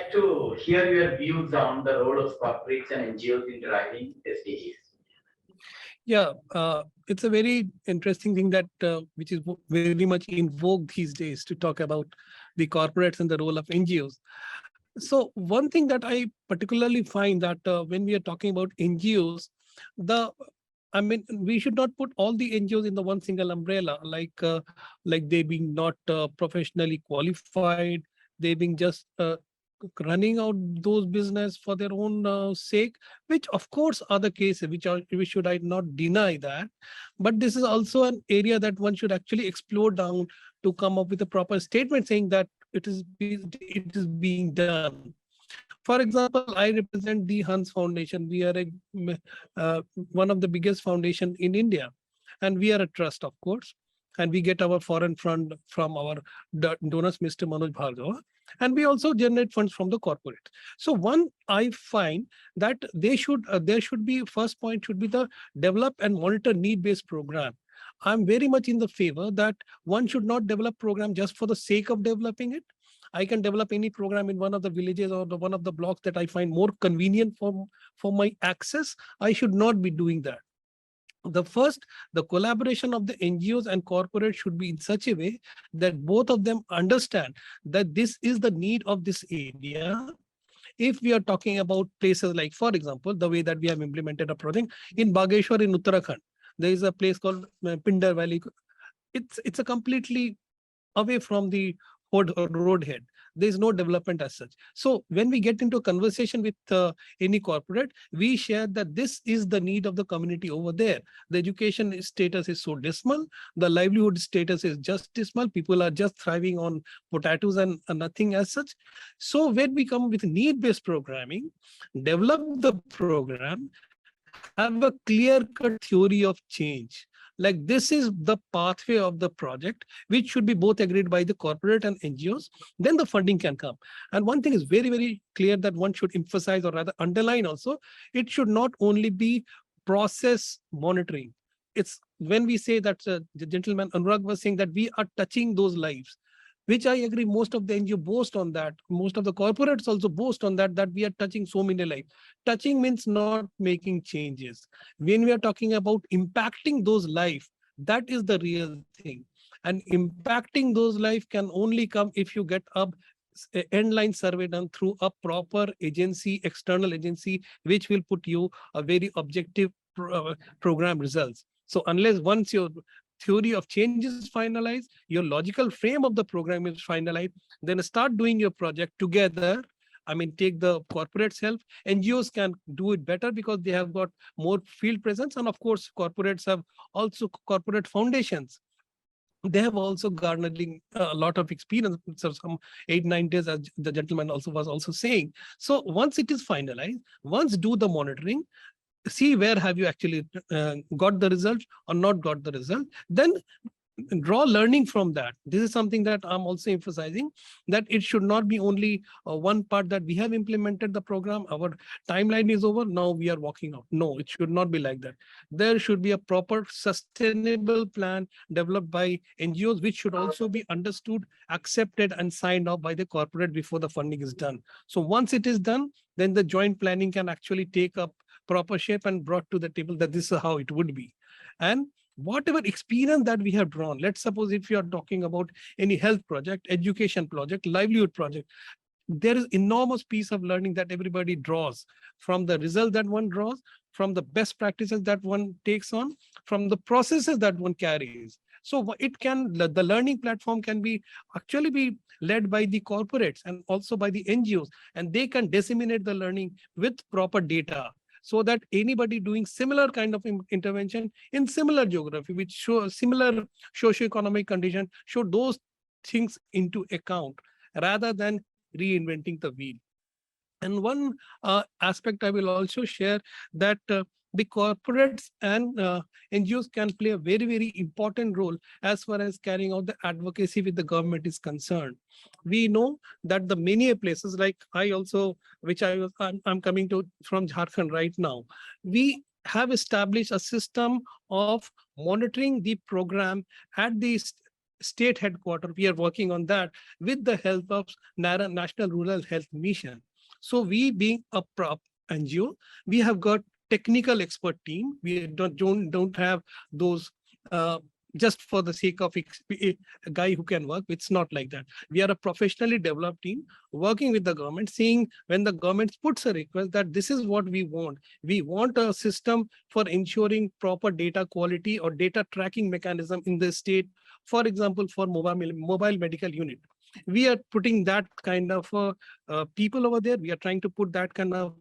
like to hear your views on the role of corporates and NGOs in driving SDGs. Yeah, it's a very interesting thing that which is very much in vogue these days to talk about the corporates and the role of NGOs. So one thing that I particularly find that when we are talking about NGOs, I mean, we should not put all the NGOs in the one single umbrella, like they being not professionally qualified, they being just running out those business for their own sake, which of course are the cases, which should I not deny that. But this is also an area that one should actually explore down to come up with a proper statement saying that it is being done. For example, I represent the Hans Foundation. We are one of the biggest foundation in India, and we are a trust, of course. And we get our foreign fund from our donors, Mr. Manoj Bhargava. And we also generate funds from the corporate. So one, I find that there should be, first point should be the develop and monitor need-based program. I'm very much in the favor that one should not develop program just for the sake of developing it. I can develop any program in one of the villages or one of the blocks that I find more convenient for my access. I should not be doing that. The collaboration of the NGOs and corporate should be in such a way that both of them understand that this is the need of this area. If we are talking about places like, for example, the way that we have implemented a project in Bageshwar in Uttarakhand, there is a place called Pindar Valley. It's a completely away from the road head. There is no development as such. So when we get into a conversation with any corporate, we share that this is the need of the community over there. The education status is so dismal. The livelihood status is just dismal. People are just thriving on potatoes and nothing as such. So when we come with need-based programming, develop the program, have a clear-cut theory of change. Like this is the pathway of the project, which should be both agreed by the corporate and NGOs, then the funding can come. And one thing is very, very clear that one should emphasize or rather underline also, it should not only be process monitoring. It's when we say that the gentleman Anurag was saying that we are touching those lives, which I agree, most of the NGO boast on that. Most of the corporates also boast on that we are touching so many lives. Touching means not making changes. When we are talking about impacting those lives, that is the real thing. And impacting those lives can only come if you get a end-line survey done through a proper agency, external agency, which will put you a very objective program results. So unless once your theory of change is finalized, your logical frame of the program is finalized, then start doing your project together. I mean, take the corporate's help. NGOs can do it better because they have got more field presence. And of course, corporates have also corporate foundations. They have also garnering a lot of experience, so some 8-9 days, as the gentleman also was also saying. So once it is finalized, once do the monitoring, see where have you actually got the result or not got the result, then draw learning from that. This is something that I'm also emphasizing, that it should not be only one part that we have implemented the program, our timeline is over, now we are walking out. No, it should not be like that. There should be a proper sustainable plan developed by NGOs, which should also be understood, accepted and signed off by the corporate before the funding is done. So once it is done, then the joint planning can actually take up proper shape and brought to the table that this is how it would be. And whatever experience that we have drawn, let's suppose if you are talking about any health project, education project, livelihood project, there is enormous piece of learning that everybody draws from the result that one draws, from the best practices that one takes on, from the processes that one carries. So it can, the learning platform can be actually be led by the corporates and also by the NGOs, and they can disseminate the learning with proper data, so that anybody doing similar kind of intervention in similar geography, which show similar socioeconomic condition, show those things into account rather than reinventing the wheel. And one aspect I will also share that the corporates and NGOs can play a very, very important role as far as carrying out the advocacy with the government is concerned. We know that the many places like I also, which I'm coming to from Jharkhand right now, we have established a system of monitoring the program at the state headquarters, we are working on that with the help of National Rural Health Mission. So we being a prop NGO, we have got technical expert team. We don't have those just for the sake of a guy who can work. It's not like that. We are a professionally developed team working with the government, seeing when the government puts a request that this is what we want. We want a system for ensuring proper data quality or data tracking mechanism in the state. For example, for mobile medical unit. We are putting that kind of people over there. We are trying to put that kind of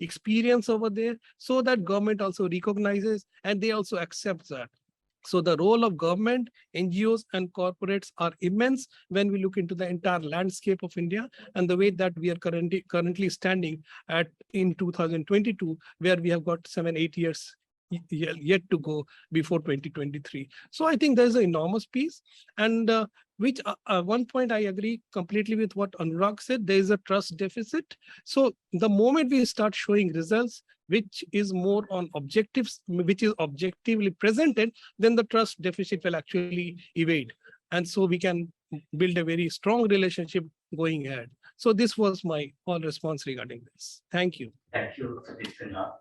experience over there so that government also recognizes and they also accept that. So the role of government, NGOs, and corporates are immense when we look into the entire landscape of India and the way that we are currently standing at in 2022, where we have got 7-8 years yet to go before 2023. So I think there's an enormous piece, and which one point I agree completely with what Anurag said. There is a trust deficit. So the moment we start showing results, which is more on objectives, which is objectively presented, then the trust deficit will actually evade. And so we can build a very strong relationship going ahead. So this was my all response regarding this. Thank you. Thank you, Sudip Sinha.